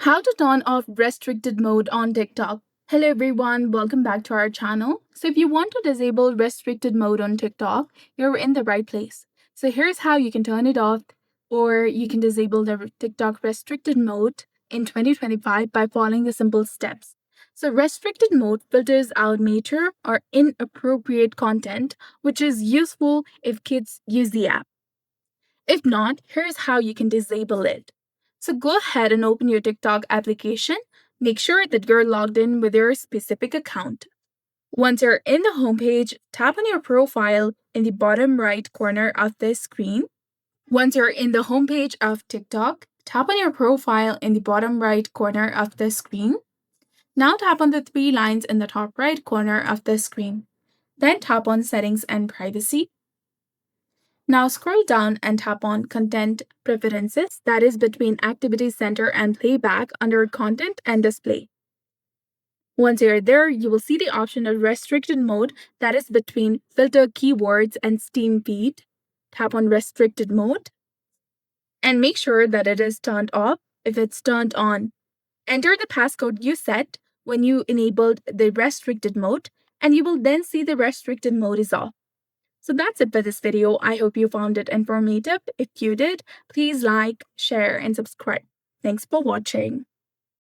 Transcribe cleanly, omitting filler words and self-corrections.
How to turn off restricted mode on TikTok. Hello everyone, welcome back to our channel. So if you want to disable restricted mode on TikTok, you're in the right place. So here's how you can turn it off, or you can disable the TikTok restricted mode in 2025 by following the simple steps. So restricted mode filters out mature or inappropriate content, which is useful if kids use the app. If not, here's how you can disable it. So go ahead and open your TikTok application. Make sure that you're logged in with your specific account. Once you're in the homepage, tap on your profile in the bottom right corner of the screen. Once you're in the homepage of TikTok, tap on your profile in the bottom right corner of the screen. Now tap on the three lines in the top right corner of the screen. Then tap on Settings and Privacy. Now scroll down and tap on Content Preferences, that is between Activity Center and Playback under Content and Display. Once you're there, you will see the option of Restricted Mode, that is between Filter Keywords and Steam Feed. Tap on Restricted Mode and make sure that it is turned off if it's turned on. Enter the passcode you set when you enabled the restricted mode, and you will then see the restricted mode is off. So that's it for this video. I hope you found it informative. If you did, please like, share, and subscribe. Thanks for watching.